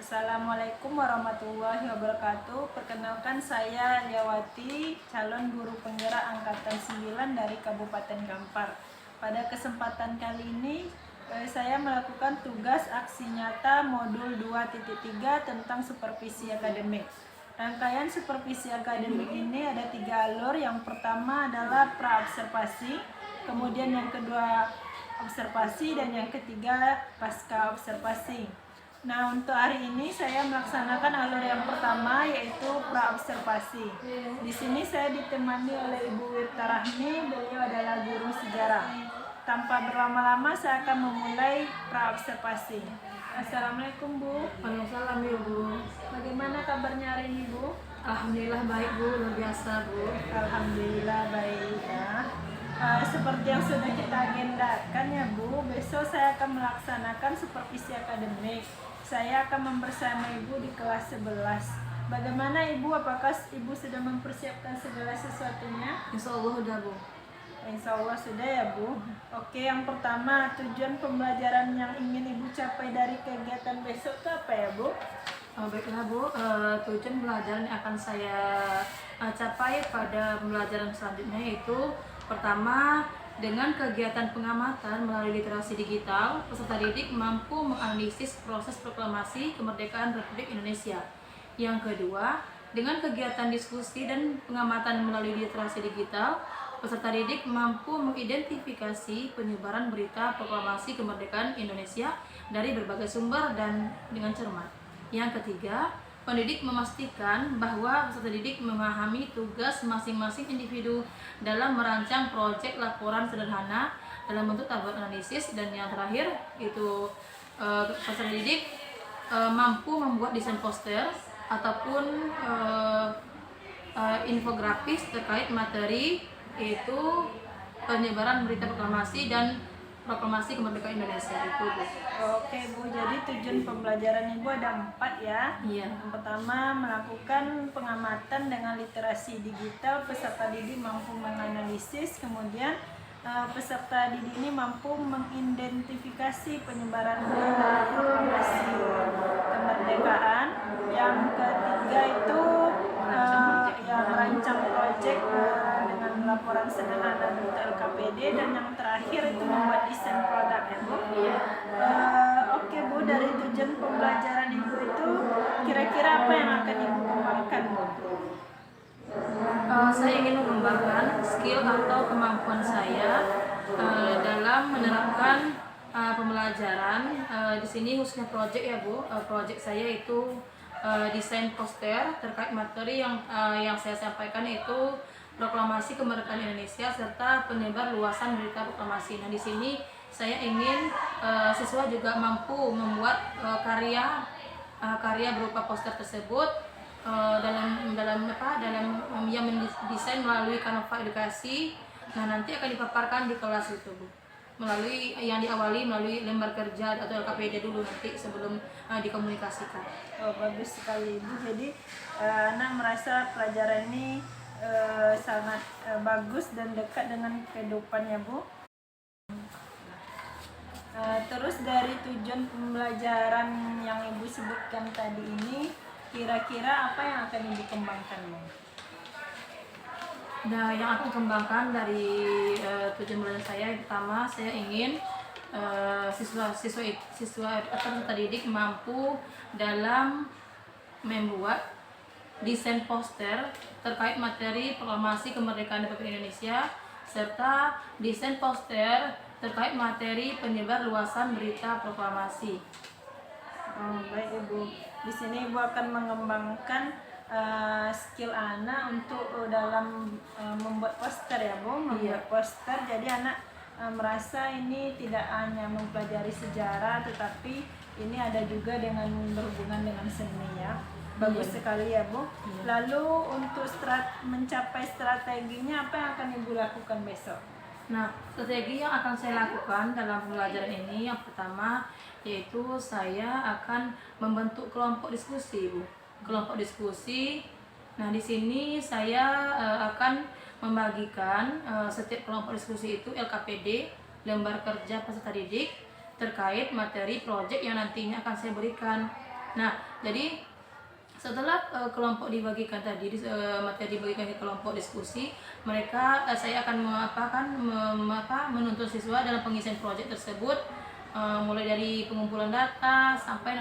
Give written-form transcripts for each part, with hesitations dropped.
Assalamualaikum warahmatullahi wabarakatuh. Perkenalkan saya Liawati, calon guru penggerak angkatan 9 dari Kabupaten Kampar. Pada kesempatan kali ini saya melakukan tugas aksi nyata modul 2.3 tentang supervisi akademik. Rangkaian supervisi akademik ini ada 3 alur. Yang pertama adalah pra-observasi, kemudian yang kedua observasi, dan yang ketiga pasca observasi. Nah, untuk hari ini saya melaksanakan alur yang pertama, yaitu pra-observasi. Di sini saya ditemani oleh Ibu Wirta Rahmi, beliau adalah guru sejarah. Tanpa berlama-lama saya akan memulai pra-observasi. Assalamualaikum Bu. Waalaikumsalam ya Bu. Bagaimana kabarnya hari ini Bu? Alhamdulillah baik Bu, luar biasa Bu. Alhamdulillah baik ya. Seperti yang sudah kita agendakan ya Bu, besok saya akan melaksanakan supervisi akademik. Saya akan membersamai Ibu di kelas 11. Bagaimana Ibu? Apakah Ibu sudah mempersiapkan segala sesuatunya? Insya Allah udah Bu. Insya Allah sudah ya Bu. Oke, yang pertama, tujuan pembelajaran yang ingin Ibu capai dari kegiatan besok itu apa ya Bu? Baiklah Bu, tujuan pembelajaran yang akan saya capai pada pembelajaran selanjutnya yaitu pertama, dengan kegiatan pengamatan melalui literasi digital, peserta didik mampu menganalisis proses proklamasi kemerdekaan Republik Indonesia. Yang kedua, dengan kegiatan diskusi dan pengamatan melalui literasi digital, peserta didik mampu mengidentifikasi penyebaran berita proklamasi kemerdekaan Indonesia dari berbagai sumber dan dengan cermat. Yang ketiga, pendidik memastikan bahwa peserta didik memahami tugas masing-masing individu dalam merancang proyek laporan sederhana dalam bentuk tabel analisis. Dan yang terakhir itu peserta didik mampu membuat desain poster ataupun infografis terkait materi yaitu penyebaran berita proklamasi dan proklamasi kemerdekaan Indonesia itu Bu. Oke Bu, jadi tujuan pembelajaran Ibu ada 4 ya. Iya. Yang pertama, melakukan pengamatan dengan literasi digital, peserta didik mampu menganalisis. Kemudian peserta didik ini mampu mengidentifikasi penyebaran berita proklamasi kemerdekaan. Yang ketiga itu merancang proyek dengan laporan sederhana bentuk LKPD. Dan yang terakhir itu membuat desain produk ya Bu. Oke Bu, dari tujuan pembelajaran Ibu itu kira-kira apa yang akan Ibu kembangkan Bu? Saya ingin mengembangkan skill atau kemampuan saya dalam menerapkan pembelajaran di sini khususnya proyek ya Bu. Proyek saya itu desain poster terkait materi yang saya sampaikan yaitu proklamasi kemerdekaan Indonesia serta penyebar luasan berita proklamasi. Nah, di sini saya ingin siswa juga mampu membuat karya berupa poster tersebut dalam yang mendesain melalui Canva edukasi. Nah, nanti akan dipaparkan di kelas itu Bu. Melalui yang diawali melalui lembar kerja atau LKPD dulu nanti sebelum dikomunikasikan. Oh, bagus sekali Ibu. Jadi anak merasa pelajaran ini sangat bagus dan dekat dengan kehidupannya Bu. Terus dari tujuan pembelajaran yang Ibu sebutkan tadi ini, kira-kira apa yang akan Ibu kembangkan Bu? Nah, yang aku kembangkan dari tujuan belajar saya, yang pertama saya ingin siswa atau peserta didik mampu dalam membuat desain poster terkait materi proklamasi kemerdekaan Republik Indonesia serta desain poster terkait materi penyebar luasan berita proklamasi. Baik Ibu. Di sini Ibu akan mengembangkan skill anak untuk dalam membuat poster ya Bu, membuat poster. Jadi anak merasa ini tidak hanya mempelajari sejarah, tetapi ini ada juga dengan berhubungan dengan seni ya. Bagus sekali ya Bu. Lalu untuk mencapai strateginya apa yang akan Ibu lakukan besok? Nah, strategi yang akan saya lakukan dalam pembelajaran ini yang pertama yaitu saya akan membentuk kelompok diskusi Bu. Kelompok diskusi. Nah, di sini saya akan membagikan setiap kelompok diskusi itu LKPD, lembar kerja peserta didik terkait materi proyek yang nantinya akan saya berikan. Nah, jadi setelah kelompok dibagikan tadi, materi dibagikan ke kelompok diskusi, saya akan menuntun siswa dalam pengisian proyek tersebut, mulai dari pengumpulan data sampai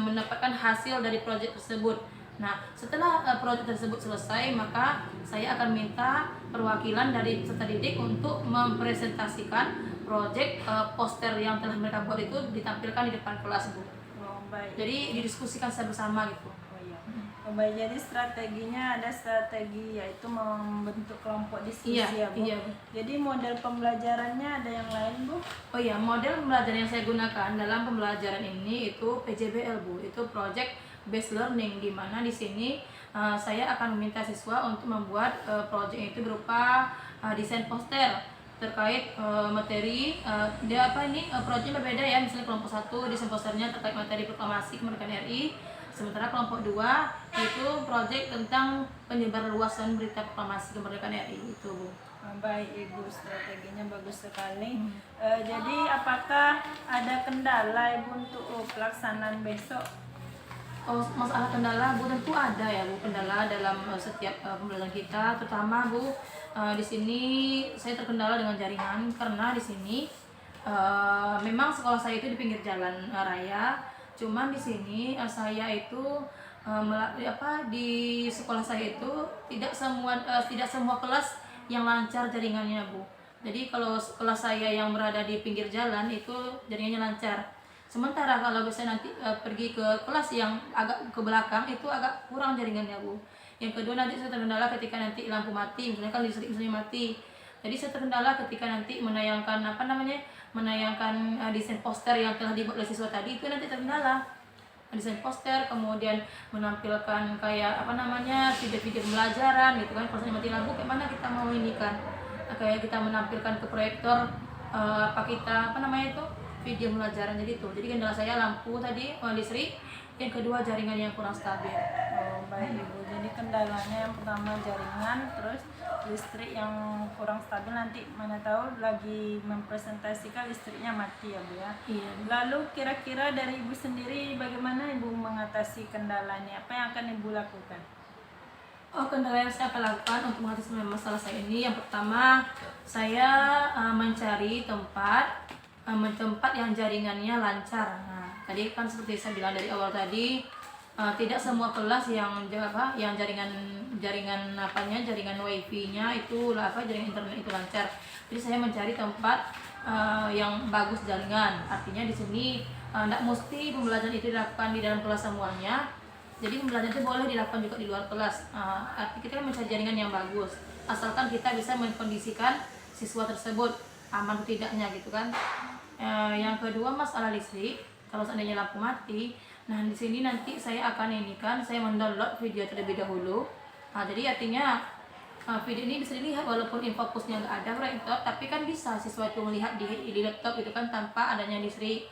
mendapatkan hasil dari proyek tersebut. Nah, setelah proyek tersebut selesai, maka saya akan minta perwakilan dari peserta didik untuk mempresentasikan proyek poster yang telah mereka buat itu ditampilkan di depan kelas, Bu. Oh, baik. Jadi didiskusikan bersama gitu. Oh iya. Oh, baik. Jadi strateginya ada strategi yaitu membentuk kelompok diskusi ya, Bu. Iya, Bu. Jadi model pembelajarannya ada yang lain, Bu? Oh iya, model pembelajaran yang saya gunakan dalam pembelajaran ini itu PJBL, Bu. Itu Project Based Learning, di mana di sini saya akan meminta siswa untuk membuat proyek itu berupa desain poster terkait materi proyeknya berbeda ya. Misalnya kelompok 1 desain posternya terkait materi proklamasi kemerdekaan RI, sementara kelompok 2 itu proyek tentang penyebar luasan berita proklamasi kemerdekaan RI itu, Bu. Baik, Ibu, strateginya bagus sekali. Jadi apakah ada kendala, Ibu, untuk pelaksanaan besok? Oh, masalah kendala, Bu, tentu ada ya, Bu, kendala dalam setiap pembelajaran kita, terutama, Bu, di sini saya terkendala dengan jaringan karena di sini memang sekolah saya itu di pinggir jalan raya. Cuman di sini saya itu di sekolah saya itu tidak semua kelas yang lancar jaringannya, Bu. Jadi kalau kelas saya yang berada di pinggir jalan itu jaringannya lancar. Sementara kalau bisa nanti pergi ke kelas yang agak ke belakang itu agak kurang jaringannya, Bu. Yang kedua, nanti saya terkendala ketika nanti lampu mati, misalnya kan listrik misalnya mati. Jadi saya terkendala ketika nanti menayangkan desain poster yang telah dibuat oleh siswa tadi, itu nanti terkendala. Desain poster, kemudian menampilkan kayak video-video pembelajaran gitu kan. Kalau misalnya mati lampu, kayak mana kita mau ini kan, kayak kita menampilkan ke proyektor video pembelajaran. Jadi kendala saya lampu tadi, listrik. Yang kedua, jaringan yang kurang stabil. Oh, baik, Ibu. Jadi kendalanya yang pertama jaringan, terus listrik yang kurang stabil. Nanti mana tahu lagi mempresentasikan listriknya mati ya, Bu ya. Iya. Lalu kira-kira dari Ibu sendiri bagaimana Ibu mengatasi kendalanya? Apa yang akan Ibu lakukan? Oh, kendala yang saya akan lakukan untuk mengatasi masalah saya ini, yang pertama saya mencari tempat yang jaringannya lancar. Nah, tadi kan seperti saya bilang dari awal tadi, tidak semua kelas yang jaringan wifi-nya jaringan internet itu lancar. Jadi saya mencari tempat yang bagus jaringan. Artinya di sini tidak mesti pembelajaran itu dilakukan di dalam kelas semuanya. Jadi pembelajaran itu boleh dilakukan juga di luar kelas. Artinya kita mencari jaringan yang bagus, asalkan kita bisa mengkondisikan siswa tersebut aman atau tidaknya gitu kan. Yang kedua, masalah listrik. Kalau seandainya lampu mati, nah di sini nanti saya akan saya mendownload video terlebih dahulu. Jadi artinya video ini bisa dilihat walaupun infokusnya nggak ada proyektor, tapi kan bisa siswa itu melihat di laptop itu kan tanpa adanya listrik.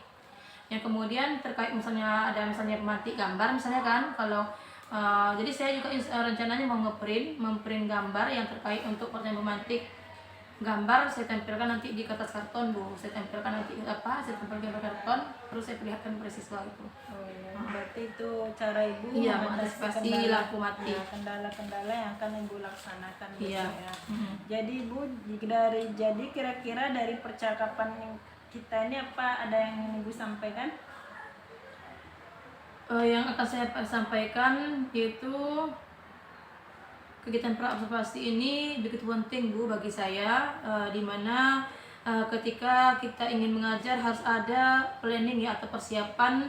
Yang kemudian terkait misalnya pemantik gambar misalnya kan, kalau jadi saya juga rencananya mau memprint gambar yang terkait untuk pertanyaan pemantik gambar. Saya tempelkan nanti di kertas karton, Bu. Saya tempelkan karton, terus saya perlihatkan kepada siswa itu. Oh, ya. Berarti itu cara Ibu mengantisipasi lampu mati. Kendala-kendala yang akan Ibu laksanakan Iya. ya. Jadi Ibu, kira-kira dari percakapan kita ini ada yang ingin Ibu sampaikan? Yang akan saya sampaikan yaitu kegiatan praobservasi ini begitu penting, Bu, bagi saya, di mana ketika kita ingin mengajar harus ada planning ya, atau persiapan.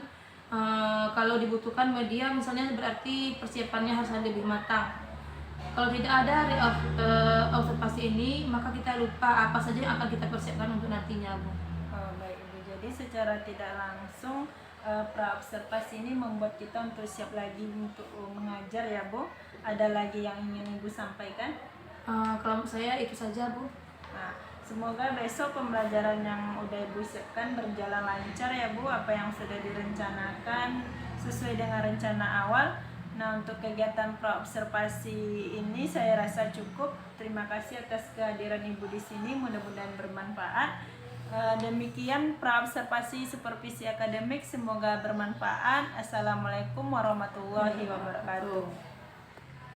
Kalau dibutuhkan media misalnya, berarti persiapannya harus lebih matang. Kalau tidak ada observasi ini, maka kita lupa apa saja yang akan kita persiapkan untuk nantinya, Bu. Oh, baik, Ibu. Jadi secara tidak langsung praobservasi ini membuat kita untuk siap lagi untuk mengajar ya, Bu. Ada lagi yang ingin Ibu sampaikan? Kalau saya itu saja, Bu. Nah, semoga besok pembelajaran yang udah Ibu siapkan berjalan lancar ya, Bu. Apa yang sudah direncanakan sesuai dengan rencana awal. Nah, untuk kegiatan praobservasi ini saya rasa cukup. Terima kasih atas kehadiran Ibu di sini. Mudah-mudahan bermanfaat. Demikian praobservasi supervisi akademik, semoga bermanfaat. Assalamualaikum warahmatullahi wabarakatuh.